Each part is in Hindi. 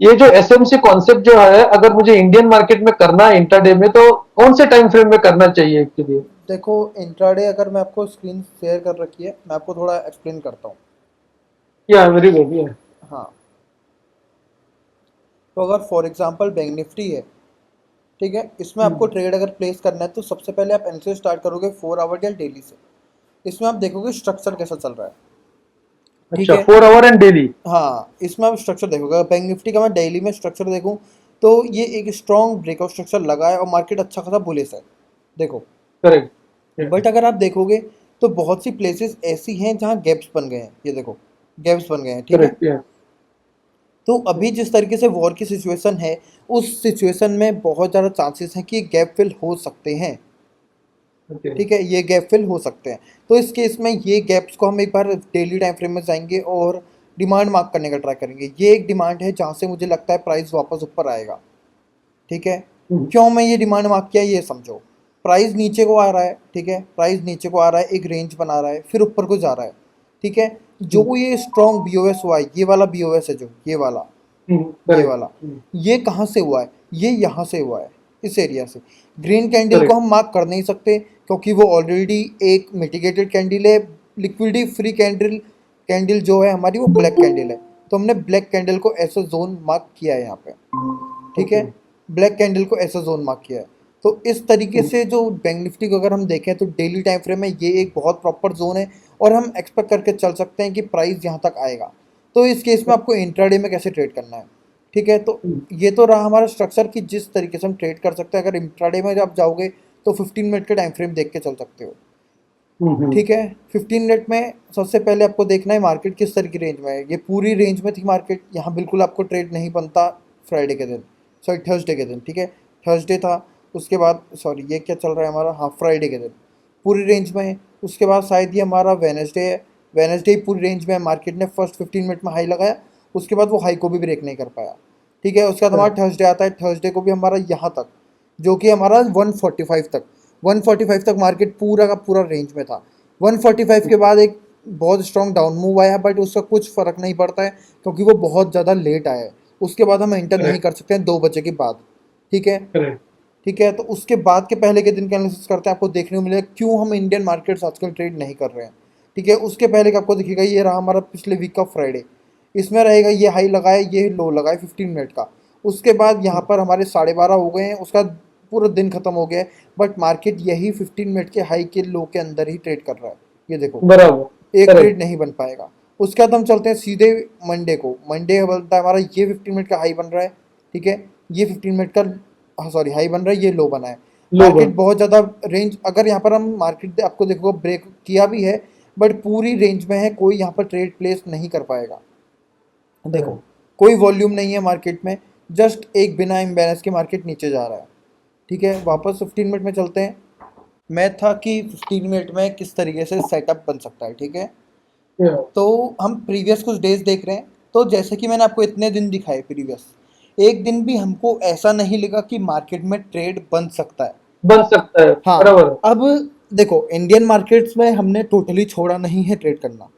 ये जो एसएमसी कॉन्सेप्ट जो है, अगर मुझे इंडियन मार्केट में करना है इंट्राडे में, तो कौन से टाइम फ्रेम में करना चाहिए एक्चुअली? देखो, इंट्राडे अगर मैं आपको स्क्रीन शेयर कर रखी है, मैं आपको थोड़ा एक्सप्लेन करता हूँ। या वेरी गुड, या हाँ, तो अगर फॉर एग्जांपल बैंक निफ्टी है, ठीक है, इसमें आपको ट्रेड अगर प्लेस करना है तो सबसे पहले आप एनालिसिस स्टार्ट करोगे 4 आवर या डेली से। इसमें आप देखोगे स्ट्रक्चर कैसा चल रहा है, ठीक अच्छा, है। 4 आवर एंड डेली। हाँ, इसमें आप स्ट्रक्चर देखोगे, बैंक निफ्टी का मैं डेली में स्ट्रक्चर देखूँ तो ये एक स्ट्रॉन्ग ब्रेकआउट स्ट्रक्चर लगा है और मार्केट अच्छा खासा बुलिश है, देखो। करेक्ट। बट अगर आप देखोगे तो बहुत सी प्लेसेस ऐसी हैं जहाँ गैप्स बन गए हैं, ये देखो, गैप्स बन गए हैं, ठीक है। करेक्ट, या तो अभी जिस तरीके से वॉर की सिचुएशन है, उस सिचुएशन में बहुत ज़्यादा चांसेस हैं कि गैप फिल हो सकते हैं, ओके। ठीक है, ये गैप फिल हो सकते हैं। तो इस केस में ये गैप्स को हम एक बार डेली टाइम फ्रेम में जाएंगे और डिमांड मार्क करने का ट्राई करेंगे। ये एक डिमांड है जहाँ से मुझे लगता है प्राइस वापस ऊपर आएगा, ठीक है। क्यों मैं ये डिमांड मार्क किया, ये समझो। प्राइस नीचे को आ रहा है, ठीक है, प्राइस नीचे को आ रहा है, एक रेंज बना रहा है, फिर ऊपर को जा रहा है, ठीक है। जो ये स्ट्रॉन्ग बीओएस हुआ है, ये वाला बीओएस है जो ये वाला, ये करेक्ट। वाला, ये कहाँ से हुआ है, ये यहाँ से हुआ है, इस एरिया से। ग्रीन कैंडल को करेक्ट। हम मार्क कर नहीं सकते क्योंकि वो ऑलरेडी एक मिटिगेटेड कैंडल है। लिक्विडिटी फ्री कैंडल, कैंडल जो है हमारी वो ब्लैक कैंडल है। तो हमने ब्लैक कैंडल को ऐसा जोन मार्क किया है यहाँ पे, ठीक है। ओके। ब्लैक कैंडल को ऐसा जोन मार्क किया है। तो इस तरीके से जो बैंक निफ्टी को अगर हम देखें तो डेली टाइम फ्रेम में ये एक बहुत प्रॉपर जोन है और हम एक्सपेक्ट करके चल सकते हैं कि प्राइस यहाँ तक आएगा। तो इस केस में आपको इंट्राडे में कैसे ट्रेड करना है, ठीक है। तो ये तो रहा हमारा स्ट्रक्चर कि जिस तरीके से हम ट्रेड कर सकते हैं। अगर इंट्राडे में जब जाओगे तो 15 मिनट के टाइम फ्रेम देख के चल सकते हो, ठीक है। 15 मिनट में सबसे पहले आपको देखना है मार्केट किस तरह की रेंज में है। ये पूरी रेंज में थी मार्केट, यहाँ बिल्कुल आपको ट्रेड नहीं बनता फ्राइडे के दिन, सॉरी थर्सडे के दिन, ठीक है। थर्सडे था, उसके बाद सॉरी ये क्या चल रहा है हमारा, हाँ फ्राइडे के दिन पूरी रेंज में है। उसके बाद शायद ये हमारा वेनसडे है, वेनसडे ही पूरी रेंज में है। मार्केट ने फर्स्ट 15 मिनट में हाई लगाया, उसके बाद वो हाई को भी ब्रेक नहीं कर पाया, ठीक है। उसके बाद हमारा थर्सडे आता है, थर्सडे को भी हमारा यहाँ तक, जो कि हमारा 145 तक, 145 तक मार्केट पूरा का पूरा रेंज में था। 145 के बाद एक बहुत स्ट्रॉन्ग डाउन मूव आया, बट उसका कुछ फ़र्क नहीं पड़ता है क्योंकि वो बहुत ज़्यादा लेट आया है। उसके बाद हम एंटर नहीं करेक्ट। कर सकते हैं 2 बजे के बाद, ठीक है। करेक्ट। ठीक है, तो उसके बाद के पहले के दिन का एनालिसिस करते हैं, आपको देखने को मिलेगा क्यों हम इंडियन मार्केट्स आजकल ट्रेड नहीं कर रहे हैं, ठीक है। उसके पहले का आपको दिखेगा, ये रहा हमारा पिछले वीक का फ्राइडे, इसमें रहेगा ये हाई लगाए, ये लो लगाए 15 मिनट का। उसके बाद यहाँ पर हमारे 12:30 हो गए हैं, उसका पूरा दिन खत्म हो गया है, बट मार्केट यही 15 मिनट के हाई के लो के अंदर ही ट्रेड कर रहा है, ये देखो। बराबर। एक ट्रेड करेक्ट। नहीं बन पाएगा। उसके बाद हम चलते हैं सीधे मंडे को। मंडे बनता है हमारा, ये 15 मिनट का हाई बन रहा है, ठीक है। ये 15 मिनट का, हाँ सॉरी, हाई बन रहा है, ये लो बना है। लो मार्केट बन। बहुत ज़्यादा रेंज, अगर यहाँ पर हम मार्केट आपको देखो ब्रेक किया भी है, बट पूरी रेंज में है, कोई यहाँ पर ट्रेड प्लेस नहीं कर पाएगा, देखो। करेक्ट। कोई वॉल्यूम नहीं है मार्केट में, जस्ट एक बिना इम्बैलेंस के मार्केट नीचे जा रहा है, ठीक है। वापस 15 मिनट में चलते हैं। मैं था कि 15 मिनट में किस तरीके से सेटअप बन सकता है, ठीक है। या तो हम प्रीवियस कुछ डेज देख रहे हैं, तो जैसे कि मैंने आपको इतने दिन दिखाए प्रीवियस, एक दिन भी हमको ऐसा नहीं लगा कि मार्केट में ट्रेड बन सकता है। बन सकता है, हाँ, बराबर। अब देखो, इंडियन मार्केट्स में हमने टोटली छोड़ा नहीं है ट्रेड करना,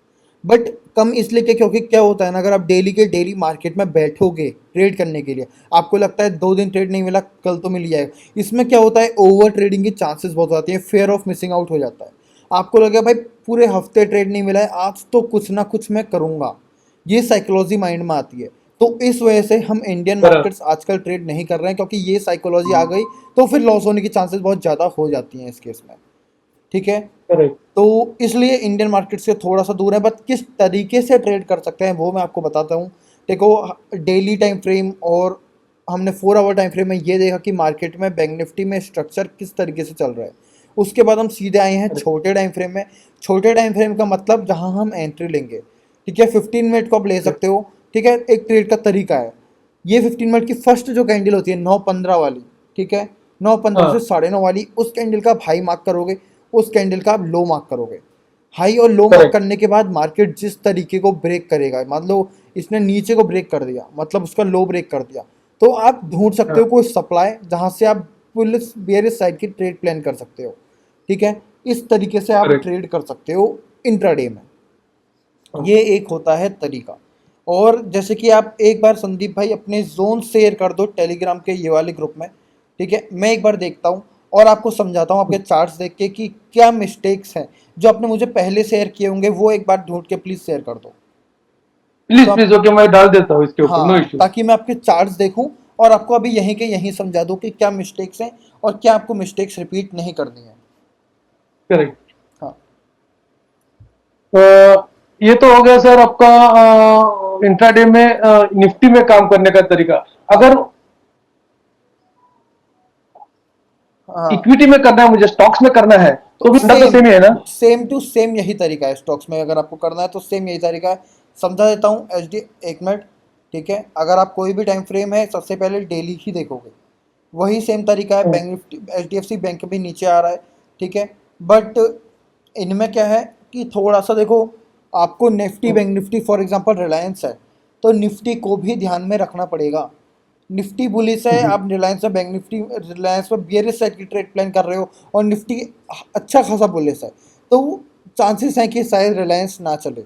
बट कम इसलिए कि क्योंकि क्या होता है ना, अगर आप डेली के डेली मार्केट में बैठोगे ट्रेड करने के लिए, आपको लगता है 2 दिन ट्रेड नहीं मिला, कल तो मिल जाएगा। इसमें क्या होता है, ओवर ट्रेडिंग की चांसेस बहुत आती है, फेयर ऑफ मिसिंग आउट हो जाता है। आपको लगेगा भाई पूरे हफ्ते ट्रेड नहीं मिला है, आज तो कुछ ना कुछ मैं करूँगा, ये साइकोलॉजी माइंड में आती है। तो इस वजह से हम इंडियन बराबर। मार्केट्स आजकल ट्रेड नहीं कर रहे हैं, क्योंकि ये साइकोलॉजी आ गई तो फिर लॉस होने की चांसेस बहुत ज़्यादा हो जाती हैं इस केस में, ठीक है। करेक्ट। तो इसलिए इंडियन मार्केट से थोड़ा सा दूर है, बट किस तरीके से ट्रेड कर सकते हैं वो मैं आपको बताता हूँ। देखो, डेली टाइम फ्रेम और हमने 4 आवर टाइम फ्रेम में ये देखा कि मार्केट में बैंक निफ्टी में स्ट्रक्चर किस तरीके से चल रहा है। उसके बाद हम सीधे आए हैं करेक्ट। छोटे टाइम फ्रेम में। छोटे टाइम फ्रेम का मतलब जहाँ हम एंट्री लेंगे, ठीक है। 15 मिनट को आप ले सकते हो, ठीक है। एक ट्रेड का तरीका है, ये 15 मिनट की फर्स्ट जो कैंडल होती है 9:15 वाली, ठीक है, 9:15 से हाँ। 9:30 वाली, उस कैंडल का आप हाई मार्क करोगे, उस कैंडल का आप लो मार्क करोगे। हाई और लो मार्क करेक्ट। करने के बाद मार्केट जिस तरीके को ब्रेक करेगा, मान लो इसने नीचे को ब्रेक कर दिया, मतलब उसका लो ब्रेक कर दिया, तो आप ढूंढ सकते हाँ। हो कोई सप्लाई जहां से आप पुलिस बेरिस साइड की ट्रेड प्लान कर सकते हो, ठीक है। इस तरीके से आप करेक्ट। ट्रेड कर सकते हो इंट्राडे में। हाँ। ये एक होता है तरीका। और जैसे कि आप एक बार संदीप भाई अपने जोन शेयर कर दो टेलीग्राम के ये वाले ग्रुप में, ठीक है, मैं एक बार देखता हूँ और आपको समझाता हूँ आपके चार्ट्स देख के कि क्या मिस्टेक्स हैं जो आपने मुझे पहले शेयर किए होंगे, वो एक बार ढूंढ के प्लीज शेयर कर दो। तो प्लीज आप, प्लीज, ओके, मैं डाल देता हूँ इसके ऊपर, नो हाँ, इश्यू। ताकि मैं आपके चार्ट्स देखूं और आपको अभी यहीं के यहीं समझा दूं कि क्या मिस्टेक्स हैं और क्या आपको मिस्टेक्स रिपीट नहीं करनी है। करेक्ट। हाँ ये तो हो गया सर आपका इंट्राडे में निफ्टी में काम करने का तरीका। हाँ अगर हाँ, इक्विटी में करना है, मुझे स्टॉक्स में करना है, तो तो भी फंडा तो सेम ही है ना? सेम टू सेम यही तरीका है स्टॉक्स में, अगर आपको करना है तो सेम यही तरीका है। समझा देता हूँ एच डी, एक मिनट, ठीक है। अगर आप कोई भी टाइम फ्रेम है सबसे पहले डेली ही देखोगे, वही सेम तरीका है। Bank Nifty, H D F C bank भी नीचे आ रहा है, ठीक है, बट इनमें क्या है कि थोड़ा सा देखो, आपको Nifty bank Nifty for example Reliance है, तो निफ्टी को भी ध्यान में रखना पड़ेगा। निफ्टी बुलिश है, आप रिलायंस में बैंक निफ्टी रिलायंस में बियरिश साइड की ट्रेड प्लान कर रहे हो और निफ्टी अच्छा खासा बुलिश है, तो चांसेस हैं कि शायद रिलायंस ना चले,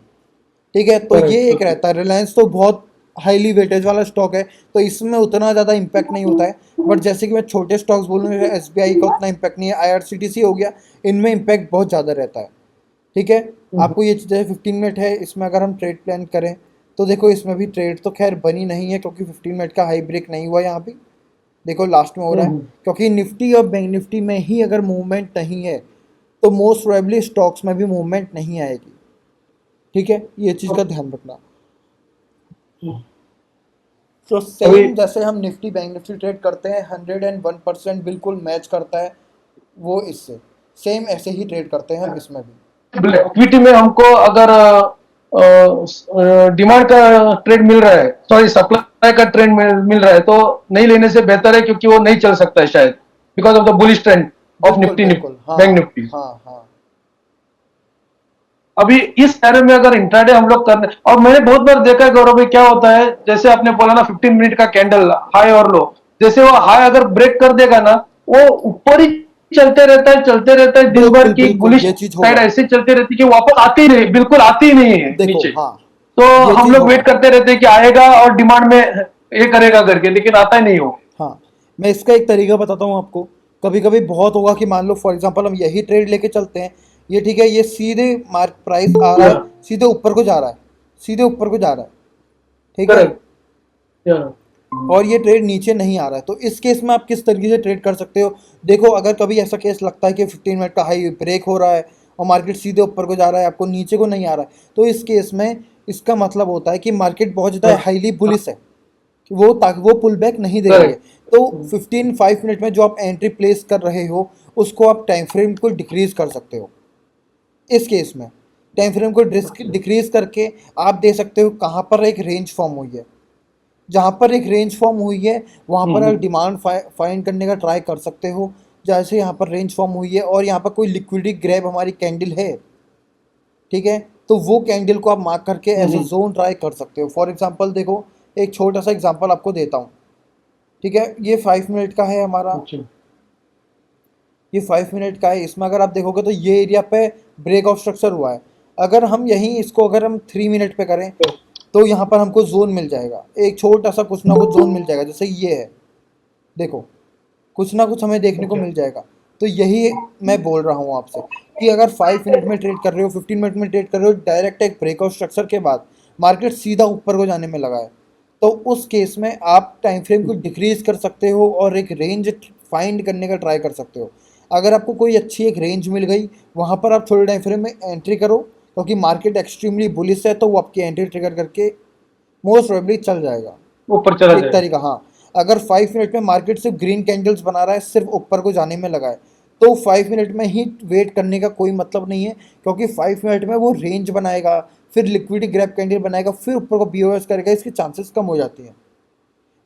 ठीक है। तो ये एक रहता है, रिलायंस तो बहुत हाईली वेटेज वाला स्टॉक है, तो इसमें उतना ज़्यादा इम्पैक्ट नहीं होता है। बट जैसे कि मैं छोटे स्टॉक्स बोलूँ, एस बी आई का उतना इम्पैक्ट नहीं है, I R C T C हो गया, इनमें इम्पैक्ट बहुत ज़्यादा रहता है, ठीक है। आपको ये चीज़, जैसे 15 मिनट है, इसमें अगर हम ट्रेड प्लान करें तो देखो इसमें भी ट्रेड तो खैर बनी नहीं है क्योंकि 15 मिनट का हाई ब्रेक नहीं हुआ यहाँ पे, देखो लास्ट में हो रहा है। क्योंकि निफ्टी और बैंक निफ्टी में ही अगर मूवमेंट नहीं है तो मोस्ट प्रोबेबली स्टॉक्स में भी मूवमेंट नहीं आएगी, ठीक है, ये चीज़ का ध्यान रखना। तो अभी सेम जैसे हम निफ्टी बैंक निफ्टी ट्रेड करते हैं, 101% बिल्कुल मैच करता है वो इससे, सेम ऐसे ही ट्रेड करते हैं हम इसमें भी। इक्विटी में हमको अगर डिमांड का ट्रेड मिल रहा है, सॉरी सप्लाई का ट्रेंड मिल रहा है, तो नहीं लेने से बेहतर है, क्योंकि वो नहीं चल सकता है शायद, because of the bullish trend of बिल्कुल निफ्टी बिल्कुल, हाँ बैंक निफ्टी। हाँ हाँ। अभी इस एरे में अगर इंट्राडे हम लोग करने, और मैंने बहुत बार देखा है गौरव भाई, क्या होता है, जैसे आपने बोला ना 15 मिनट का कैंडल हाई और लो, जैसे वो हाई अगर ब्रेक कर देगा ना, वो ऊपर ही चलते रहता है, चलते रहता है दिन भर बिल्कुल की बिल्कुल बुलिश ये चीज़ साइड होगा। ऐसे चलती रहती है कि वापस आती ही नहीं, बिल्कुल आती ही नहीं है देखो नीचे। हाँ, तो ये हम चीज़ लोग वेट होगा। करते रहते हैं कि आएगा और डिमांड में ये करेगा करके, लेकिन आता ही नहीं हो। हाँ, मैं इसका एक तरीका बताता हूँ आपको। कभी कभी बहुत होगा कि मान लो फॉर एग्जांपल हम यही ट्रेड लेके चलते हैं, ये ठीक है, ये सीधे मार्क प्राइस आ रहा है, सीधे ऊपर को जा रहा है, सीधे ऊपर को जा रहा है, ठीक है, करेक्ट। और ये ट्रेड नीचे नहीं आ रहा है, तो इस केस में आप किस तरीके से ट्रेड कर सकते हो। देखो अगर कभी ऐसा केस लगता है कि 15 मिनट का हाई ब्रेक हो रहा है और मार्केट सीधे ऊपर को जा रहा है, आपको नीचे को नहीं आ रहा है, तो इस केस में इसका मतलब होता है कि मार्केट बहुत ज़्यादा हाईली बुलिश है, कि वो ताकि वो पुल बैक नहीं दे रही है। करेक्ट। तो 5 मिनट में जो आप एंट्री प्लेस कर रहे हो, उसको आप टाइम फ्रेम को डिक्रीज कर सकते हो। इस केस में टाइम फ्रेम को डिक्रीज करके आप दे सकते हो कहाँ पर एक रेंज फॉर्म हुई है, जहाँ पर एक रेंज फॉर्म हुई है वहाँ पर आप डिमांड फाइंड करने का ट्राई कर सकते हो। जैसे यहाँ पर रेंज फॉर्म हुई है और यहाँ पर कोई लिक्विडिटी ग्रैब हमारी कैंडल है, ठीक है, तो वो कैंडल को आप मार्क करके ऐसे जोन ट्राई कर सकते हो। फॉर एग्जांपल देखो, एक छोटा सा एग्जांपल आपको देता हूँ, ठीक है, ये 5 मिनट का है हमारा, ये 5 मिनट का है। इसमें अगर आप देखोगे तो ये एरिया पे ब्रेक ऑफ स्ट्रक्चर हुआ है। अगर हम यहीं इसको अगर हम 3 मिनट पे करें तो यहाँ पर हमको जोन मिल जाएगा, एक छोटा सा कुछ ना कुछ जोन मिल जाएगा, जैसे ये है, देखो कुछ ना कुछ हमें देखने को मिल जाएगा। तो यही मैं बोल रहा हूँ आपसे कि अगर 5 मिनट में ट्रेड कर रहे हो, 15 मिनट में ट्रेड कर रहे हो, डायरेक्ट एक ब्रेकआउट स्ट्रक्चर के बाद मार्केट सीधा ऊपर को जाने में लगा है, तो उस केस में आप टाइम फ्रेम को डिक्रीज कर सकते हो और एक रेंज फाइंड करने का ट्राई कर सकते हो। अगर आपको कोई अच्छी एक रेंज मिल गई, वहाँ पर आप थोड़े टाइम फ्रेम में एंट्री करो, क्योंकि मार्केट एक्सट्रीमली बुलिश है, तो वो आपकी एंट्री ट्रिगर करके मोस्ट प्रोबेबली चल जाएगा। ऊपर चला एक जाए। तरीका, हाँ, अगर 5 मिनट में मार्केट सिर्फ ग्रीन कैंडल्स बना रहा है, सिर्फ ऊपर को जाने में लगा है, तो 5 मिनट में ही वेट करने का कोई मतलब नहीं है, क्योंकि 5 मिनट में वो रेंज बनाएगा, फिर लिक्विडिटी ग्रैब कैंडल बनाएगा, फिर ऊपर को बीओएस करेगा, इसके चांसेस कम हो जाती हैं।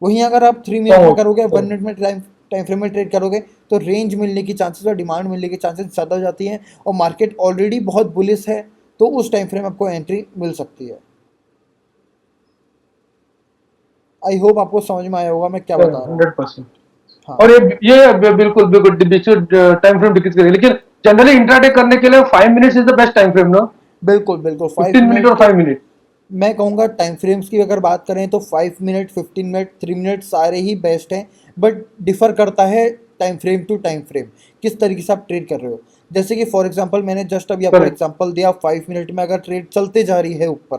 वहीं अगर आप 3 मिनट में करोगे, 1 मिनट में टाइम फ्रेम में ट्रेड करोगे, तो रेंज मिलने की चांसेस और डिमांड मिलने की चांसेस ज़्यादा हो जाती हैं, और मार्केट ऑलरेडी बहुत बुलिश है, तो उस टाइम फ्रेम में आपको एंट्री मिल सकती है। आई होप आपको समझ में आया होगा मैं क्या बता रहा हूँ। 100%। हाँ और ये बिल्कुल बिल्कुल टाइम फ्रेम डिक्रीज करेगी, लेकिन जनरली इंट्राडे करने के लिए 5 minutes is the best time frame ना? बिल्कुल बिल्कुल, 15 मिनट और 5 मिनट। मैं कहूँगा टाइम फ्रेम्स की अगर बात करें तो 5 मिनट, 15 मिनट, 3 मिनट सारे ही बेस्ट हैं, बट डिफ़र करता है time frame to time frame, किस तरीके से आप ट्रेड कर रहे हो। जैसे कि फॉर एग्जांपल मैंने जस्ट अभी आपको करेक्ट। एग्जांपल दिया, 5 मिनट में अगर ट्रेड चलते जा रही है ऊपर,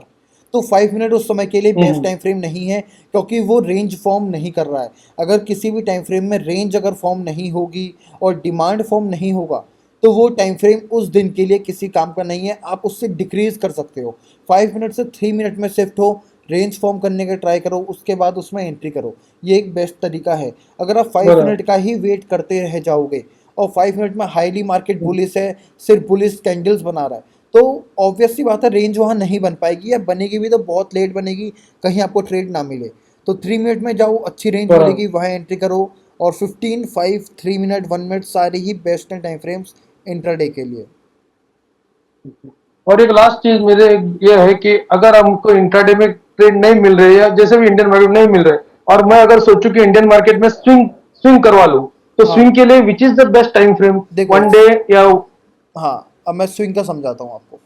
तो 5 मिनट उस समय के लिए बेस्ट हम्म। टाइम फ्रेम नहीं है, क्योंकि वो रेंज फॉर्म नहीं कर रहा है। अगर किसी भी टाइम फ्रेम में रेंज अगर फॉर्म नहीं होगी और डिमांड फॉर्म नहीं होगा, तो वो टाइम फ्रेम उस दिन के लिए किसी काम का नहीं है, आप उससे डिक्रीज कर सकते हो। 5 मिनट से 3 मिनट में शिफ्ट हो, रेंज फॉर्म करने का ट्राई करो, उसके बाद उसमें एंट्री करो, ये एक बेस्ट तरीका है। अगर आप फाइव बराबर। मिनट का ही वेट करते रह जाओगे और 5 मिनट में हाईली मार्केट बुलिश है, सिर्फ बुलिश कैंडल्स बना रहा है, तो ऑब्वियस सी बात है रेंज वहाँ नहीं बन पाएगी, या बनेगी भी तो बहुत लेट बनेगी, कहीं आपको ट्रेड ना मिले। तो 3 मिनट में जाओ, अच्छी रेंज बराबर। मिलेगी, वहाँ एंट्री करो। और 15, 5, 3 मिनट, 1 मिनट सारे ही बेस्ट हैं टाइम फ्रेम्स इंट्राडे के लिए। और एक लास्ट चीज मेरे ये है कि अगर हमको इंट्राडे में ट्रेड नहीं मिल रही है, जैसे भी इंडियन मार्केट नहीं मिल रहे, और मैं अगर सोचूं कि इंडियन मार्केट में स्विंग स्विंग करवा लूं, तो हाँ स्विंग के लिए which is the best time frame? देखो, 1 डे या? हाँ अब मैं स्विंग का समझाता हूँ आपको।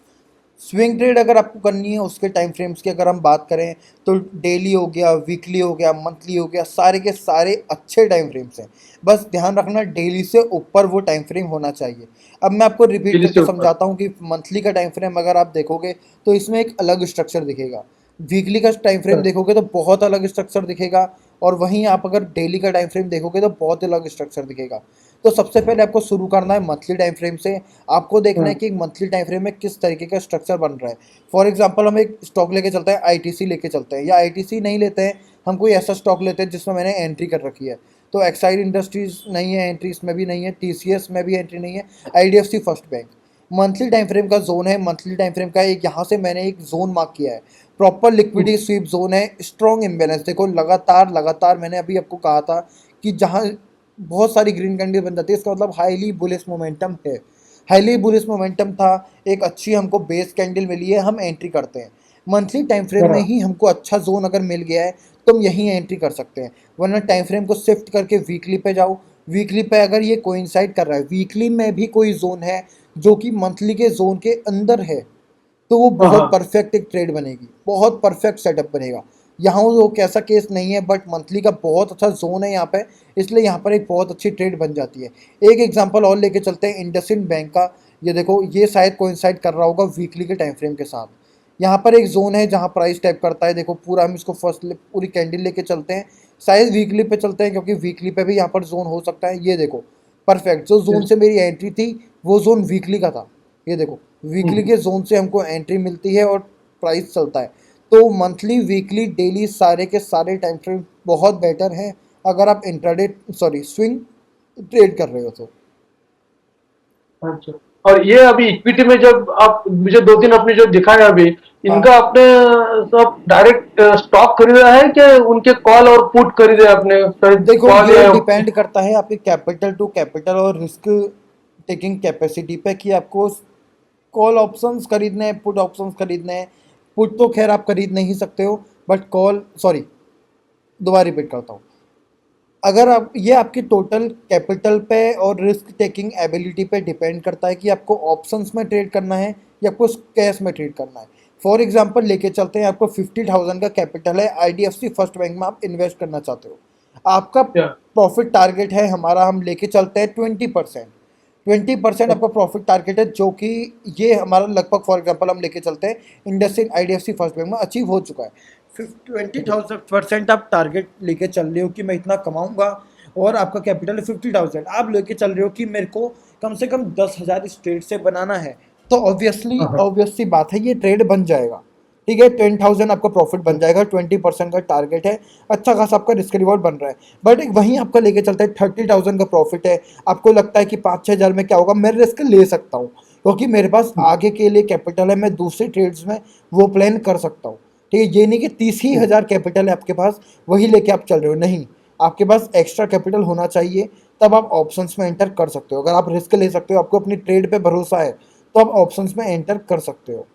स्विंग ट्रेड अगर आपको करनी है, उसके टाइम फ्रेम्स की अगर हम बात करें, तो डेली हो गया, वीकली हो गया, मंथली हो गया, सारे के सारे अच्छे टाइम फ्रेम्स हैं। बस ध्यान रखना डेली से ऊपर वो टाइम फ्रेम होना चाहिए। अब मैं आपको रिपीट दिल्ली से करके ऊपर? समझाता हूँ कि मंथली का टाइम फ्रेम अगर आप देखोगे तो इसमें एक अलग स्ट्रक्चर दिखेगा, वीकली का टाइम फ्रेम देखोगे तो बहुत अलग स्ट्रक्चर दिखेगा, और वहीं आप अगर डेली का टाइम फ्रेम देखोगे तो बहुत अलग स्ट्रक्चर दिखेगा। तो सबसे पहले आपको शुरू करना है मंथली टाइम फ्रेम से। आपको देखना है कि एक मंथली टाइम फ्रेम में किस तरीके का स्ट्रक्चर बन रहा है। फॉर एग्जांपल हम एक स्टॉक लेके चलते हैं, आईटीसी लेके चलते हैं, या आईटीसी नहीं लेते हैं, हम कोई ऐसा स्टॉक लेते हैं जिसमें मैंने एंट्री कर रखी है। तो एक्साइड इंडस्ट्रीज नहीं है एंट्री, इसमें भी नहीं है, टीसीएस में भी एंट्री नहीं है, IDFC first bank. Monthly time frame का जोन है, मंथली टाइम फ्रेम का एक यहाँ से मैंने एक जोन मार्क किया है, प्रॉपर लिक्विडिटी स्वीप जोन है, स्ट्रॉन्ग इम्बेलेंस। देखो लगातार लगातार मैंने अभी आपको कहा था कि जहाँ बहुत सारी ग्रीन कैंडल बन जाती है, इसका मतलब हाईली बुलिश मोमेंटम है, हाईली बुलिश मोमेंटम था, एक अच्छी हमको बेस कैंडल मिली है, हम एंट्री करते हैं। मंथली टाइम फ्रेम में ही हमको अच्छा जोन अगर मिल गया है तो हम यहीं एंट्री कर सकते हैं, वरना टाइम फ्रेम को शिफ्ट करके वीकली पे जाओ। वीकली पे अगर ये कोइंसाइड कर रहा है, वीकली में भी कोई जोन है जो कि मंथली के जोन के अंदर है, तो वो हाँ बहुत हाँ। परफेक्ट एक ट्रेड बनेगी, बहुत परफेक्ट सेटअप बनेगा। यहाँ वो कैसा केस नहीं है, बट मंथली का बहुत अच्छा जोन है यहाँ पे, इसलिए यहाँ पर एक बहुत अच्छी ट्रेड बन जाती है। एक एग्जांपल और लेके चलते हैं इंडसइंड बैंक का। ये देखो, ये शायद कोइंसाइड कर रहा होगा वीकली के टाइम फ्रेम के साथ। यहाँ पर एक जोन है जहाँ प्राइस टैप करता है, देखो पूरा हम इसको फर्स्ट पूरी कैंडल लेके चलते हैं, शायद वीकली पे चलते हैं क्योंकि वीकली पे भी यहाँ पर जोन हो सकता है। ये देखो परफेक्ट, जो जोन से मेरी एंट्री थी वो जोन वीकली का था। ये देखो वीकली के जोन से हमको एंट्री मिलती है और प्राइस चलता है। तो मंथली, वीकली, डेली सारे के सारे टाइम फ्रेम बहुत बेटर हैं अगर आप इंट्राडे सॉरी स्विंग ट्रेड कर रहे हो तो। अच्छा। और ये अभी इक्विटी में जब आप मुझे दो तीन अपने जो दिखाए अभी, हाँ इनका आपने सब डायरेक्ट स्टॉक खरीदा है कि उनके कॉल और पुट खरीदे आपने? देखो, कॉल ये या? डिपेंड करता है आपके कैपिटल टू कैपिटल और रिस्क टेकिंग कैपेसिटी पे कि आपको कॉल ऑप्शंस खरीदने हैं, पुट ऑप्शंस खरीदने हैं। पुट तो खैर आप खरीद नहीं सकते हो, बट कॉल सॉरी, दोबारा रिपीट करता हूँ। अगर आप, ये आपकी टोटल कैपिटल पे और रिस्क टेकिंग एबिलिटी पे डिपेंड करता है कि आपको ऑप्शंस में ट्रेड करना है या आपको कैश में ट्रेड करना है। फॉर एग्जांपल लेके चलते हैं, आपको 50,000 का कैपिटल है, आईडीएफसी फर्स्ट बैंक में आप इन्वेस्ट करना चाहते हो। आपका क्या? प्रॉफिट टारगेट है, हमारा हम लेके चलते हैं 20%। 20% आपका प्रॉफिट टारगेट है, जो कि ये हमारा लगभग फॉर एग्जांपल हम लेके चलते हैं इंडसइंड आईडीएफसी फर्स्ट बैंक में अचीव हो चुका है। 20,000% आप टारगेट लेके चल रहे हो कि मैं इतना कमाऊंगा, और आपका कैपिटल है 50,000, आप लेके चल रहे हो कि मेरे को कम से कम 10,000 इस ट्रेड से बनाना है, तो ऑब्वियसली हाँ हाँ। ऑब्वियस सी बात है ये ट्रेड बन जाएगा। ठीक है, 10,000 आपका प्रॉफिट बन जाएगा, 20% का टारगेट है, अच्छा खासा आपका रिस्क रिवॉर्ड बन रहा है। बट वहीं आपका लेके चलता है 30,000 का प्रॉफिट है, आपको लगता है कि 5-6 हज़ार में क्या होगा, मैं रिस्क ले सकता हूँ क्योंकि मेरे पास आगे के लिए कैपिटल है, मैं दूसरे ट्रेड्स में वो प्लान कर सकता हूँ। ठीक है, ये नहीं कि 30 ही हज़ार कैपिटल है आपके पास वही लेके आप चल रहे हो, नहीं, आपके पास एक्स्ट्रा कैपिटल होना चाहिए, तब आप ऑप्शंस में एंटर कर सकते हो। अगर आप रिस्क ले सकते हो, आपको अपनी ट्रेड पे भरोसा है, तो आप ऑप्शंस में एंटर कर सकते हो।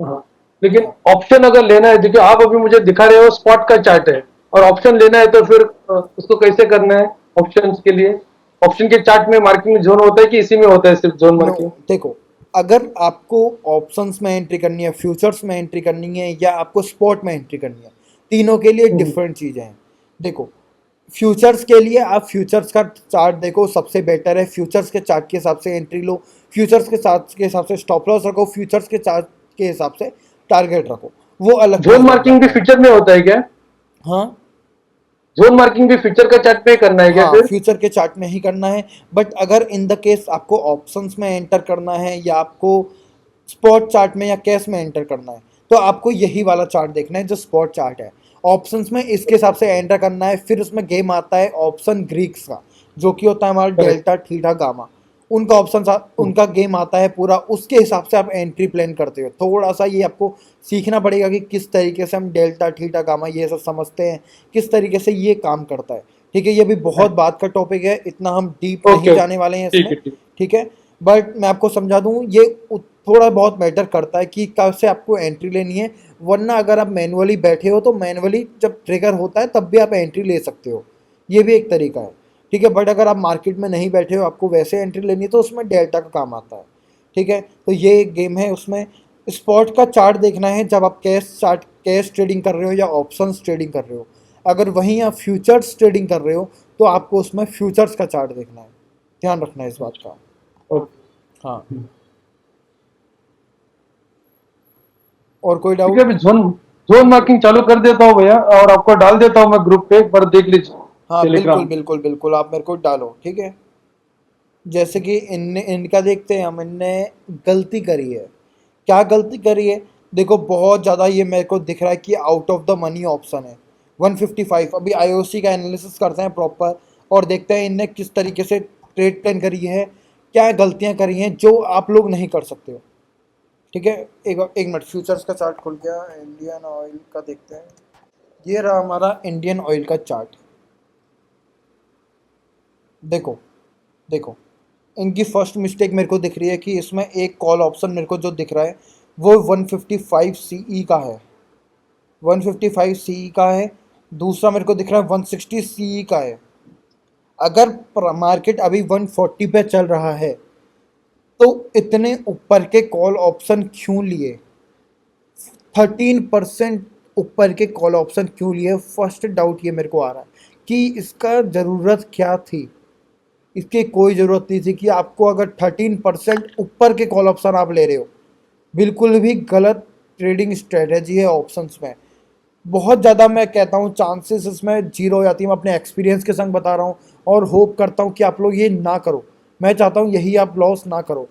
हाँ। लेकिन हाँ ऑप्शन अगर लेना है, देखिए आप अभी मुझे दिखा रहे हो स्पॉट का चार्ट है, और ऑप्शन लेना है तो फिर उसको कैसे करना है? ऑप्शंस के लिए ऑप्शन के चार्ट में मार्किंग जोन होता है कि इसी में होता है सिर्फ जोन नो, मार्किंग? देखो अगर आपको ऑप्शंस में एंट्री करनी है, फ्यूचर्स में एंट्री करनी है, या आपको स्पॉट में एंट्री करनी है, तीनों के लिए डिफरेंट चीज़ें हैं। देखो, फ्यूचर्स के लिए आप फ्यूचर्स का चार्ट देखो, सबसे बेटर है। फ्यूचर्स के चार्ट के हिसाब से एंट्री लो, फ्यूचर्स के चार्ट के हिसाब से स्टॉप लॉस रखो, फ्यूचर्स के चार्ट के हिसाब से टारगेट रखो, वो अलग चीज़ जोन बन मार्किंग भी जाता है। फ्यूचर में होता है क्या? हाँ जोन मार्किंग भी फ्यूचर का चार्ट में करना है क्या हाँ, फिर? फ्यूचर के चार्ट में ही करना है। बट अगर इन द केस आपको ऑप्शंस में एंटर करना है, या आपको स्पॉट चार्ट में या कैश में एंटर करना है, तो आपको यही वाला चार्ट देखना है जो स्पॉट चार्ट है। ऑप्शंस में इसके हिसाब से एंटर करना है। फिर उसमें गेम आता है ऑप्शन ग्रीक्स का, जो कि होता है हमारा करेक्ट। Delta theta gamma. उनका ऑप्शन उनका गेम आता है पूरा, उसके हिसाब से आप एंट्री प्लान करते हो। थोड़ा सा ये आपको सीखना पड़ेगा कि किस तरीके से हम डेल्टा थीटा गामा ये सब समझते हैं, किस तरीके से ये काम करता है। ठीक है, ये भी बहुत बात का टॉपिक है, इतना हम डीप नहीं ओके ओके, जाने वाले हैं ठीक इसमें। है ठीक। ठीक है, बट मैं आपको समझा दूं, ये थोड़ा बहुत मैटर करता है कि कब से आपको एंट्री लेनी है। वरना अगर आप मैनुअली बैठे हो तो मैनुअली जब ट्रिगर होता है तब भी आप एंट्री ले सकते हो, ये भी एक तरीका है। ठीक है, बट अगर आप मार्केट में नहीं बैठे हो, आपको वैसे एंट्री लेनी है, तो उसमें डेल्टा का काम आता है। ठीक है, तो ये एक गेम है, उसमें स्पॉट का चार्ट देखना है जब आप कैश ट्रेडिंग कर रहे हो या ऑप्शंस ट्रेडिंग कर रहे हो। अगर वहीं आप फ्यूचर्स ट्रेडिंग कर रहे हो तो आपको उसमें फ्यूचर्स का चार्ट देखना है, ध्यान रखना है इस बात का। ओके, हाँ, और कोई ठीक है, डाउट? अभी जोन जोन मार्किंग चालू कर देता हूँ भैया, और आपको डाल देता हूँ मैं ग्रुप पे, एक बार देख लीजिए हाँ बिल्कुल टेलीग्राम। बिल्कुल बिल्कुल, आप मेरे को डालो, ठीक है। जैसे कि इनने इनका देखते हैं हम, इनने गलती करी है। क्या गलती करी है? देखो, बहुत ज़्यादा ये मेरे को दिख रहा है कि out of the money option है 155। अभी आईओसी का एनालिसिस करते हैं प्रॉपर, और देखते हैं इनने किस तरीके से ट्रेड प्लान करी है, क्या गलतियां करी हैं जो आप लोग नहीं कर सकते हो। ठीक है, एक मिनट, फ्यूचर्स का चार्ट खुल गया, इंडियन ऑयल का देखते हैं। ये रहा हमारा इंडियन ऑयल का चार्ट। देखो देखो, इनकी फर्स्ट मिस्टेक मेरे को दिख रही है कि इसमें एक कॉल ऑप्शन मेरे को जो दिख रहा है वो 155 सीई का है, 155 सीई का है। दूसरा मेरे को दिख रहा है 160 सीई का है। अगर मार्केट अभी 140 पे चल रहा है तो इतने ऊपर के कॉल ऑप्शन क्यों लिए? 13% ऊपर के कॉल ऑप्शन क्यों लिए? फर्स्ट डाउट ये मेरे को आ रहा है कि इसका ज़रूरत क्या थी। इसकी कोई ज़रूरत नहीं थी कि आपको, अगर 13% ऊपर के कॉल ऑप्शन आप ले रहे हो, बिल्कुल भी गलत ट्रेडिंग स्ट्रेटजी है ऑप्शंस में। बहुत ज़्यादा मैं कहता हूँ चांसेस इसमें जीरो हो जाती है। मैं अपने एक्सपीरियंस के संग बता रहा हूँ, और होप करता हूँ कि आप लोग ये ना करो। मैं चाहता हूँ यही आप लॉस ना करो।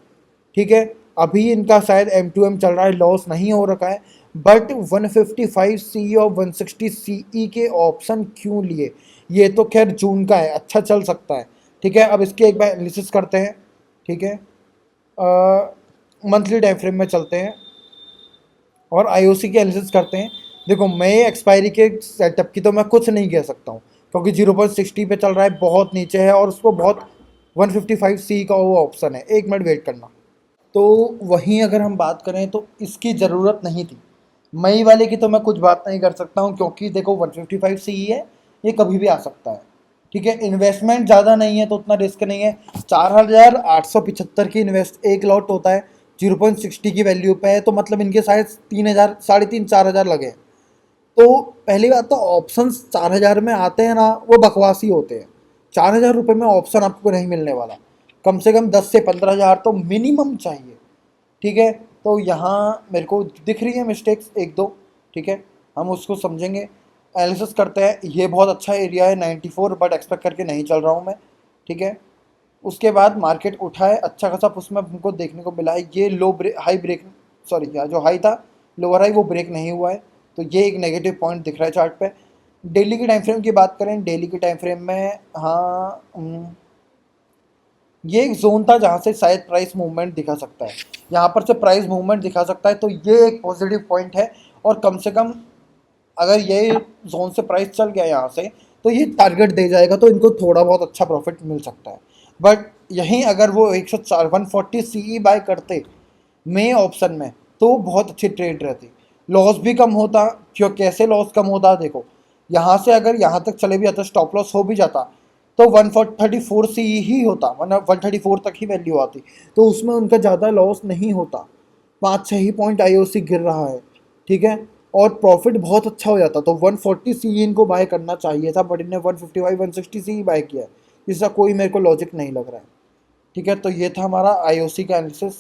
ठीक है, अभी इनका शायद M2M चल रहा है, लॉस नहीं हो रखा है, बट 155 सी और 160 सीई के ऑप्शन क्यों लिए? ये तो खैर जून का है, अच्छा चल सकता है। ठीक है, अब इसके एक बार एनालिसिस करते हैं। ठीक है, मंथली टाइम फ्रेम में चलते हैं और आईओसी की एनालिसिस करते हैं। देखो, मैं एक्सपायरी के सेटअप की तो मैं कुछ नहीं कह सकता हूँ, क्योंकि 0.60 पे चल रहा है, बहुत नीचे है, और उसको बहुत 155 सी का वो ऑप्शन है। एक मिनट वेट करना। तो वहीं अगर हम बात करें तो इसकी ज़रूरत नहीं थी। मई वाले की तो मैं कुछ बात नहीं कर सकता हूँ, क्योंकि देखो 155 सी है, ये कभी भी आ सकता है। ठीक है, इन्वेस्टमेंट ज़्यादा नहीं है तो उतना रिस्क नहीं है। 4875 की इन्वेस्ट एक लॉट होता है, 0.60 की वैल्यू पे है, तो मतलब इनके शायद 3000, 3,500, 4,000 लगे। तो पहली बात तो ऑप्शंस 4,000 में आते हैं ना, वो बकवासी होते हैं। 4,000 रुपये में ऑप्शन आपको नहीं मिलने वाला। कम से कम 10 से 15,000 तो मिनिमम चाहिए। ठीक है, तो यहाँ मेरे को दिख रही है मिस्टेक्स एक दो। ठीक है, हम उसको समझेंगे, एनालिसिस करते हैं। ये बहुत अच्छा एरिया है 94, बट एक्सपेक्ट करके नहीं चल रहा हूँ मैं। ठीक है, उसके बाद मार्केट उठा है अच्छा खासा, उसमें हमको देखने को मिला है ये हाई ब्रेक, सॉरी, जो हाई था, लोअर हाई, वो ब्रेक नहीं हुआ है। तो ये एक नेगेटिव पॉइंट दिख रहा है चार्ट पे। डेली की टाइम फ्रेम की बात करें, डेली की टाइम फ्रेम में, हाँ, ये एक जोन था जहाँ से शायद प्राइस मूवमेंट दिखा सकता है। यहाँ पर से प्राइस मूवमेंट दिखा सकता है, तो ये एक पॉजिटिव पॉइंट है। और कम से कम अगर ये जोन से प्राइस चल गया यहाँ से, तो ये टारगेट दे जाएगा, तो इनको थोड़ा बहुत अच्छा प्रॉफिट मिल सकता है। बट यहीं अगर वो 104 140 सीई बाय करते मई ऑप्शन में, तो बहुत अच्छी ट्रेड रहती, लॉस भी कम होता। क्यों, कैसे लॉस कम होता? देखो, यहाँ से अगर यहाँ तक चले भी जाता, स्टॉप लॉस हो भी जाता, तो 134 सी ही होता, वरना 134 तक ही वैल्यू आती, तो उसमें उनका ज़्यादा लॉस नहीं होता। 5-6 ही पॉइंट आईओसी गिर रहा है, ठीक है, और प्रॉफिट बहुत अच्छा हो जाता। तो 140 सी इनको बाय करना चाहिए था, बट इन्हें 155 160 सी ही बाय किया है। इसका कोई मेरे को लॉजिक नहीं लग रहा है, ठीक है। तो ये था हमारा आईओसी का एनालिसिस।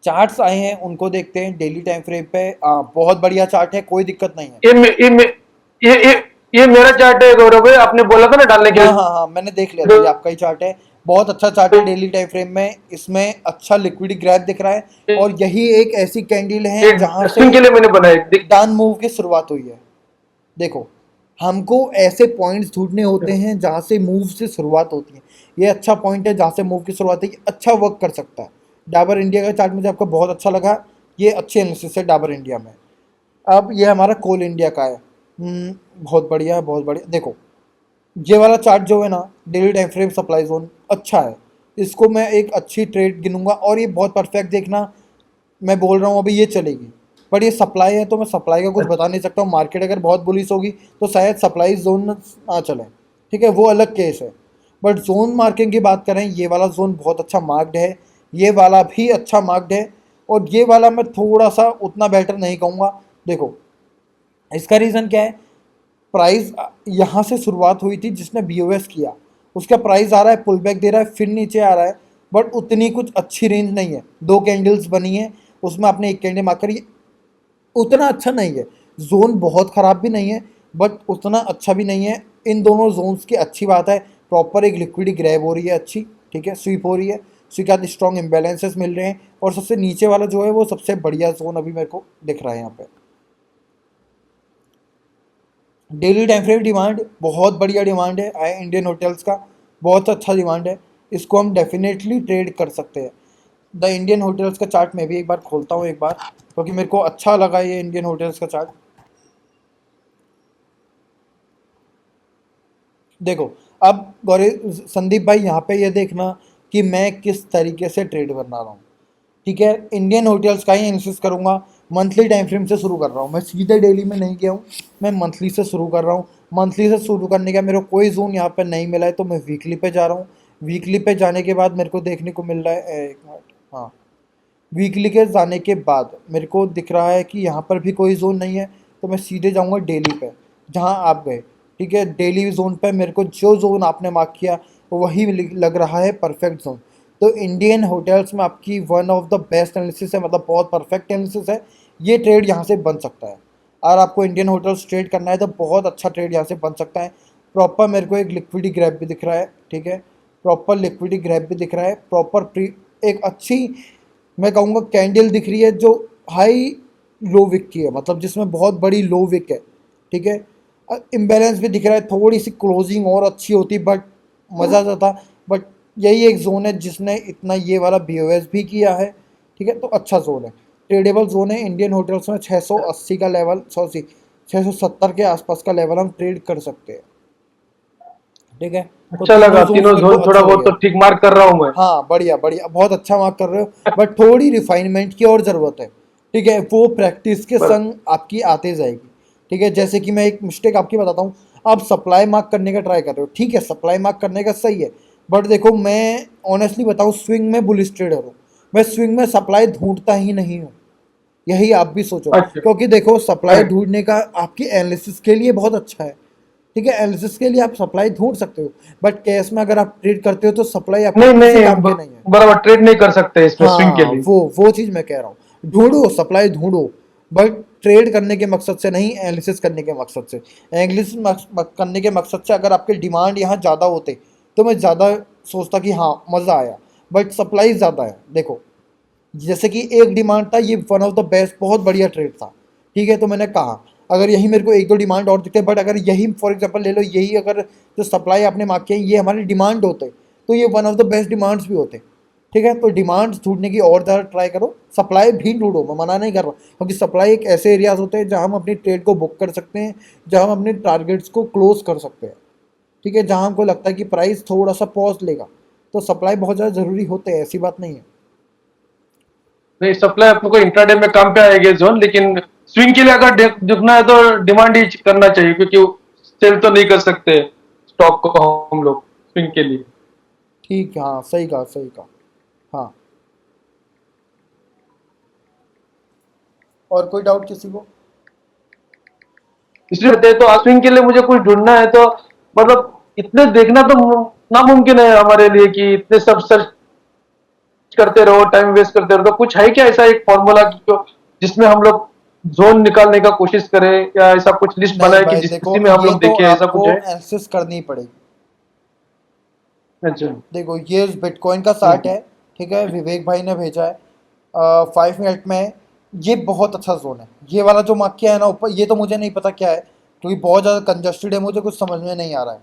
चार्ट्स आए हैं, उनको देखते हैं डेली टाइम फ्रेम पे। बहुत बढ़िया चार्ट है, कोई दिक्कत नहीं है। ये मे- ये मे- ये ये मेरा चार्ट है गौरव भाई, आपने बोला था ना डालने के हाँ लिए। हाँ हाँ, मैंने देख लिया था, ये आपका ही चार्ट है। बहुत अच्छा चार्ट है डेली टाइम फ्रेम में, इसमें अच्छा लिक्विडी ग्रैप दिख रहा है, और यही एक ऐसी कैंडल है जहां ये से स्विंग के लिए मैंने बनाया डाउन मूव की शुरुआत हुई है। देखो, हमको ऐसे पॉइंट्स ढूंढने होते हैं जहां से मूव से शुरुआत होती है। ये अच्छा पॉइंट है जहां से मूव की शुरुआत है, ये अच्छा वर्क कर सकता है। डाबर इंडिया का चार्ट मुझे आपको बहुत अच्छा लगा, ये अच्छी एनालिसिस है डाबर इंडिया में। अब ये हमारा कोल इंडिया का है। बहुत बढ़िया, बहुत बढ़िया। देखो, ये वाला चार्ट जो है ना, daily time frame supply zone अच्छा है, इसको मैं एक अच्छी ट्रेड गिनूंगा, और ये बहुत परफेक्ट देखना, मैं बोल रहा हूँ अभी ये चलेगी। बट ये सप्लाई है, तो मैं सप्लाई का कुछ बता नहीं सकता हूँ। मार्केट अगर बहुत बुलिश होगी तो शायद सप्लाई जोन ना चले, ठीक है, वो अलग केस है। बट जोन मार्किंग की बात करें, ये वाला जोन बहुत अच्छा मार्क्ड है, ये वाला भी अच्छा मार्क्ड है, और ये वाला मैं थोड़ा सा उतना बेटर नहीं कहूँगा। देखो, इसका रीज़न क्या है, प्राइस यहाँ से शुरुआत हुई थी, जिसने बीओएस किया उसका प्राइस आ रहा है, पुल बैक दे रहा है, फिर नीचे आ रहा है, बट उतनी कुछ अच्छी रेंज नहीं है। 2 कैंडल्स बनी है, उसमें आपने एक कैंडल मार्क करी, उतना अच्छा नहीं है। जोन बहुत ख़राब भी नहीं है, बट उतना अच्छा भी नहीं है। इन दोनों जोन्स की अच्छी बात है, प्रॉपर एक लिक्विडी ग्रैब हो रही है अच्छी, ठीक है, स्वीप हो रही है, उसके बाद स्ट्रॉन्ग इम्बेलेंसेस मिल रहे हैं, और सबसे नीचे वाला जो है वो सबसे बढ़िया जोन अभी मेरे को दिख रहा है यहाँ पे। डेली टाइम फ्रेम डिमांड बहुत बढ़िया डिमांड है, आई इंडियन होटल्स का बहुत अच्छा डिमांड है, इसको हम डेफिनेटली ट्रेड कर सकते हैं। द इंडियन होटल्स का चार्ट मैं भी एक बार खोलता हूँ एक बार, क्योंकि मेरे को अच्छा लगा ये इंडियन होटल्स का चार्ट। देखो, अब गौरी संदीप भाई, यहाँ पे ये देखना कि मैं किस तरीके से ट्रेड बना रहा हूँ, ठीक है। इंडियन होटल्स का ही एनालिसिस करूंगा, मंथली टाइम फ्रेम से शुरू कर रहा हूँ, मैं सीधे डेली में नहीं गया हूँ, मैं मंथली से शुरू कर रहा हूँ। मंथली से शुरू करने का मेरे को कोई जोन यहाँ पे नहीं मिला है, तो मैं वीकली पे जा रहा हूँ। वीकली पे जाने के बाद मेरे को देखने को मिल रहा है, एक मिनट, हाँ, वीकली के जाने के बाद मेरे को दिख रहा है कि यहाँ पर भी कोई जोन नहीं है, तो मैं सीधे जाऊँगा डेली पे, जहाँ आप गए, ठीक है। डेली जोन पे मेरे को जो जोन आपने मार्क किया वही लग रहा है परफेक्ट जोन। तो इंडियन होटल्स में आपकी one of the best analysis है, मतलब बहुत परफेक्ट एनालिसिस है। ये ट्रेड यहाँ से बन सकता है, और आपको इंडियन होटल्स ट्रेड करना है तो बहुत अच्छा ट्रेड यहाँ से बन सकता है। प्रॉपर मेरे को एक लिक्विडी ग्रैब भी दिख रहा है, ठीक है, प्रॉपर लिक्विडी ग्रैब भी दिख रहा है, प्रॉपर एक अच्छी, मैं कहूँगा, कैंडल दिख रही है जो हाई लो विक की है, मतलब जिसमें बहुत बड़ी लो विक है, ठीक है। इम्बैलेंस भी दिख रहा है, थोड़ी सी क्लोजिंग और अच्छी होती बट मज़ा आ जाता, बट यही एक जोन है जिसने इतना ये वाला बीओएस भी किया है, ठीक है। तो अच्छा जोन है, ट्रेडेबल जोन है। इंडियन होटल्स में 680 का लेवल, 670 के आसपास का लेवल हम ट्रेड कर सकते हैं, ठीक है। तो अच्छा तीनों लगा, जोन्स तीनों मेरे को जोन थोड़ा अच्छे बहुत लगे। तो ठीक मार्क कर रहा हूँ मैं। हाँ, बढ़िया बढ़िया, बहुत अच्छा मार्क कर रहे हो, बट थोड़ी रिफाइनमेंट की और ज़रूरत है, ठीक है, वो प्रैक्टिस के बस संग आपकी आते जाएगी, ठीक है। जैसे कि मैं एक मिस्टेक आपकी बताता हूँ, आप सप्लाई मार्क करने का ट्राई कर रहे हो, ठीक है, सप्लाई मार्क करने का सही है, बट देखो, मैं ऑनेस्टली बताऊँ, स्विंग में बुलिश ट्रेडर हूँ, मैं स्विंग में सप्लाई ढूंढता ही नहीं हूँ, यही आप भी सोचो, अच्छा। क्योंकि देखो, सप्लाई अच्छा। ढूंढने का आपकी एनालिसिस के लिए बहुत अच्छा है, ठीक है, एनालिसिस के लिए आप सप्लाई ढूंढ सकते हो, बट कैश में अगर आप ट्रेड करते हो तो सप्लाई आपके नहीं किसी नहीं, काम के नहीं है। बराबर ट्रेड नहीं कर सकते इसमें स्विंग के हाँ, लिए। वो चीज़ मैं कह रहा हूँ, ढूंढो सप्लाई ढूंढो, बट ट्रेड करने के मकसद से नहीं, एनालिसिस करने के मकसद से। एनालिसिस करने के मकसद से अगर आपके डिमांड यहाँ ज़्यादा होते तो मैं ज़्यादा सोचता कि हाँ मज़ा आया, बट सप्लाई ज़्यादा है। देखो, जैसे कि एक डिमांड था, ये वन ऑफ द बेस्ट, बहुत बढ़िया ट्रेड था, ठीक है, तो मैंने कहा अगर यही मेरे को एक दो डिमांड और दिखते, बट अगर यही फॉर एग्जांपल ले लो, यही अगर जो सप्लाई आपने मार्क किया ये हमारे डिमांड होते तो ये one of the best demands भी होते, ठीक है। तो डिमांड्स ढूंढने की और ज़्यादा ट्राई करो, सप्लाई भी ढूंढो, मैं मना नहीं कर रहा, क्योंकि सप्लाई एक ऐसे एरियाज होते हैं जहाँ हम अपनी ट्रेड को बुक कर सकते हैं, जहाँ हम अपने टारगेट्स को क्लोज कर सकते हैं, ठीक है, जहाँ हमको लगता है कि प्राइस थोड़ा सा पॉज लेगा, तो सप्लाई बहुत ज़्यादा ज़रूरी होते हैं, ऐसी बात नहीं है। नहीं, सप्लाई आपको इंट्राडे में काम पे आएगी जोन, लेकिन स्विंग के लिए अगर दिखना है तो डिमांड ही करना चाहिए, क्योंकि सेल तो नहीं कर सकते स्टॉक को हम लोग स्विंग के लिए। ठीक है, हाँ सही कहा, सही कहा। हाँ, और कोई डाउट किसी को? इसलिए कहते हैं तो स्विंग के लिए मुझे कुछ ढूंढना है तो मतलब इतने देखना तो नामुमकिन है हमारे लिए कि इतने सब सर्च करते रहो, टाइम वेस्ट करते रहो। तो कुछ है क्या ऐसा एक फॉर्मूला जिसमें हम लोग जोन निकालने का कोशिश करें, या ऐसा कुछ लिस्ट नहीं बनाए कि भाई जिस देखो, किसी में हम ये लोग तो देखें, ऐसा आपको कुछ है? एनालिसिस करनी पड़ेगी। अच्छा। देखो ये बिटकॉइन का चार्ट है, ठीक है, विवेक भाई ने भेजा है 5 मिनट में। ये बहुत अच्छा जोन है, ये वाला जो मार्क किया है ना ऊपर, ये तो मुझे नहीं पता क्या है, क्योंकि बहुत ज़्यादा कंजस्टेड है, मुझे कुछ समझ में नहीं आ रहा है।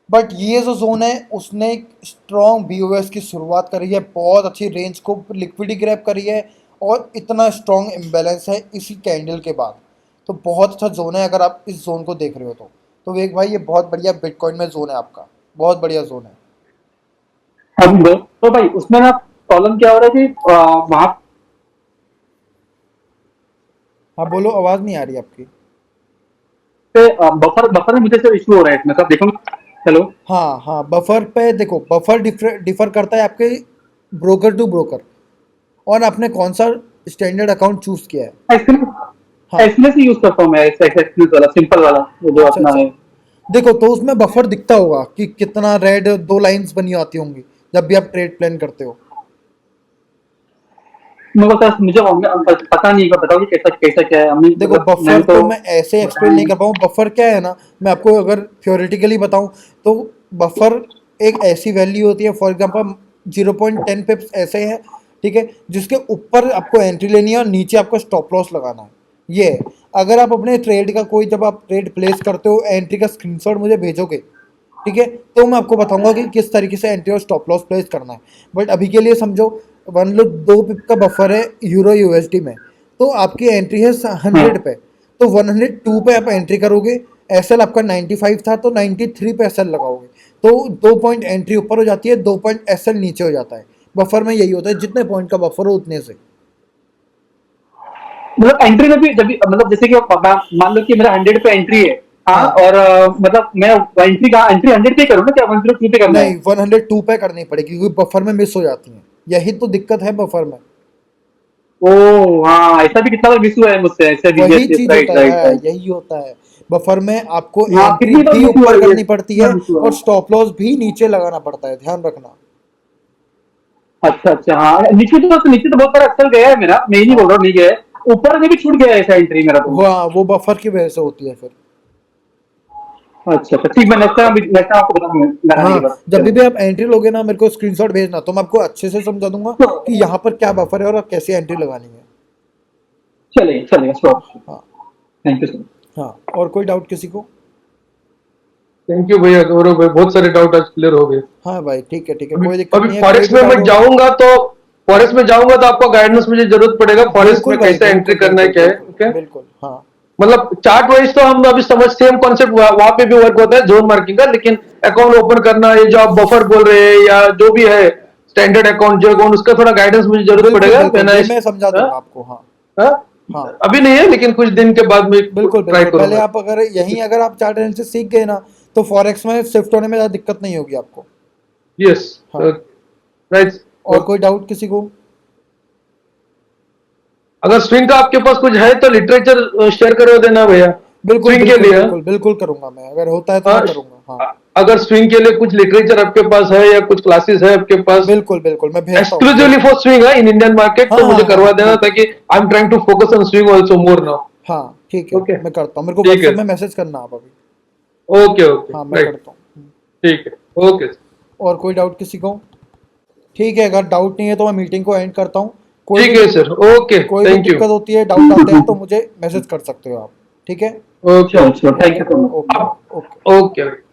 बट ये जो जोन है, उसने एक स्ट्रॉन्ग बीओएस की शुरुआत करी है, बहुत अच्छी रेंज को लिक्विडी ग्रैब करी है, और इतना स्ट्रॉन्ग इम्बैलेंस है इसी कैंडल के बाद। तो बहुत अच्छा जोन है अगर आप इस जोन को देख रहे हो तो विवेक भाई ये बहुत बढ़िया बिटकॉइन में जोन है आपका, बहुत बढ़िया जोन है। हम तो भाई उसमें ना प्रॉब्लम क्या हो रहा है कि वहां हाँ बोलो, आवाज़ नहीं आ रही आपकी। पे बफर बफर में मुझे से इशू हो रहा है इसमें, सब देखो। हेलो। हाँ हाँ, बफर पे देखो, बफर डिफर करता है आपके ब्रोकर टू ब्रोकर, और आपने कौन सा स्टैंडर्ड अकाउंट चूज किया है। हाँ, एसएमएस ही यूज करता हूँ मैं, एक्सएमएस वाला सिंपल वाला, वो जो अच्छा अपना अच्छा। है। देखो तो उसमें बफर दिखता होगा कि कितना रेड, 2 लाइंस बनी आती होंगी जब भी आप ट्रेड प्लान करते हो। मेरे को मुझे पता नहीं है, बताओ कि कैसा कैसा क्या है। हमने देखो मतलब बफर मैंने तो तो मैं ऐसे एक्सप्लेन बताया नहीं नहीं। कर पाऊँ। बफर क्या है ना, मैं आपको अगर थ्योरेटिकली बताऊं तो बफर एक ऐसी वैल्यू होती है, फॉर एग्जांपल 0.10 पिप्स ऐसे है, ठीक है, जिसके ऊपर आपको एंट्री लेनी है और नीचे आपको स्टॉप लॉस लगाना है। ये है। अगर आप अपने ट्रेड का कोई, जब आप ट्रेड प्लेस करते हो, एंट्री का स्क्रीनशॉट मुझे भेजोगे, ठीक है, तो मैं आपको बताऊंगा कि किस तरीके से एंट्री और स्टॉप लॉस प्लेस करना है। बट अभी के लिए समझो, 2 पिप का बफर है यूरो यूएसडी में, तो आपकी एंट्री है 100 हाँ। पे, तो 102 पे आप एंट्री करोगे। एसएल आपका 95 था तो 93 पे एसएल लगाओगे, तो 2 पॉइंट एंट्री ऊपर हो जाती है, 2 पॉइंट एसएल नीचे हो जाता है। बफर में यही होता है, जितने पॉइंट का बफर हो उतने से। मतलब एंट्री में भी जब मतलब जैसे कि मान लो कि मेरा 100 पे एंट्री है। हाँ, हाँ, और मतलब मैं एंट्री कहाँ, एंट्री 100 पे करूँ ना, क्या 102 पे करना नहीं है? 102 पे करनी पड़ेगी, क्योंकि बफर में मिस हो जाती है, यही तो दिक्कत है बफर में। ओ हाँ, ऐसा भी कितना बार मिस हुआ है मुझसे, ऐसा भी। यस वही यस, चीज राइट होता राइट है, राइट। यही होता है। बफर में आपको हाँ, एंट्री कितनी बार भी मिस हुआ ऊपर है ये, करनी पड़ती कितनी है बार मिस हुआ और है। स्टॉप लॉस भी नीचे लगाना पड़ता है, ध्यान रखना। अच्छा अच्छा, हाँ नीचे तो बहुत सारा अक्सर गया है मेरा, मैं ही नहीं बोल हाँ, रहा हूँ नहीं गया है। ऊपर में भी छूट गया है ऐसा एंट्री मेरा तो। वो बफर की वजह से होती है फिर। अच्छा अच्छा, ठीक, मैं नेक्स्ट टाइम आपको बताऊंगा लगाने के हाँ, बाद, जब चलो। भी आप एंट्री लोगे ना, मेरे को स्क्रीनशॉट भेजना, तो मैं आपको अच्छे से समझा दूंगा तो कि यहाँ पर क्या बफर है और कैसे एंट्री लगानी है। चलेगा चलेगा, श्योर। हाँ थैंक यू सर। हाँ, और कोई डाउट किसी को? थैंक यू भैया, गौरव भाई, बहुत सारे डाउट आज क्लियर हो गए। हाँ भाई, ठीक है ठीक है, अभी कोई दिक्कत अभी नहीं है, कोई फॉरेक्स भी में डाउट मैं होगा। जाऊंगा तो आपका गाइडेंस मुझे जरूरत पड़ेगा, फॉरेक्स बिल्कुल में भाई, कैसे एंट्री बिल्कुल करना है, बिल्कुल क्या है, बिल्कुल ओके? बिल्कुल। हाँ मतलब चार्ट वाइज तो हम अभी समझ, सेम कॉन्सेप्ट वहां पे भी वर्क होता है जोन मार्किंग का, लेकिन अकाउंट ओपन करना, ये जो आप बफर बोल रहे हैं या जो भी है स्टैंडर्ड अकाउंट, जो अकाउंट, उसका थोड़ा गाइडेंस मुझे जरूरत बिल्कुल पड़ेगा। बिल्कुल, व्हेन ये आई, मैं समझा दूंगा आपको। हाँ हाँ, अभी नहीं है लेकिन कुछ दिन के बाद में बिल्कुल ट्राई बिल्कुल। पहले करूंगा। आप अगर यहीं, अगर आप चार्ट एनालिसिस सीख गए ना, तो फॉरेक्स में शिफ्ट होने में ज़्यादा दिक्कत नहीं होगी आपको। यस, हाँ, राइट। और कोई डाउट किसी को? अगर स्विंग का आपके पास कुछ है तो लिटरेचर शेयर करो देना भैया, बिल्कुल स्विंग के बिल्कुल लिए। हाँ? बिल्कुल बिल्कुल करूंगा मैं, अगर होता है तो मैं हाँ, करूंगा। हाँ, अगर स्विंग के लिए कुछ लिटरेचर आपके पास है या कुछ क्लासेस है आपके पास बिल्कुल बिल्कुल, मैं भेजता हूँ एक्सक्लूसिवली फॉर स्विंग है इन इंडियन मार्केट, हाँ तो हाँ मुझे हाँ करवा हाँ, देना, बिल्कुल। ताकि I am trying to focus on swing also more now. हाँ ठीक है, ओके, मैं करता हूँ, मेरे को ठीक है, व्हाट्सएप में मैसेज करना आप अभी। ओके ओके, हाँ, मैं राइट, करता हूँ। ठीक है, ओके। और कोई डाउट किसी को? ठीक है, अगर डाउट नहीं है तो मैं मीटिंग को एंड करता हूँ। ठीक है सर, ओके, कोई भी थैंक यू। दिक्कत होती है, डाउट आते हैं, तो मुझे मैसेज कर सकते हो आप। ठीक है, okay sure sure, thank okay you so much. Okay okay. Okay.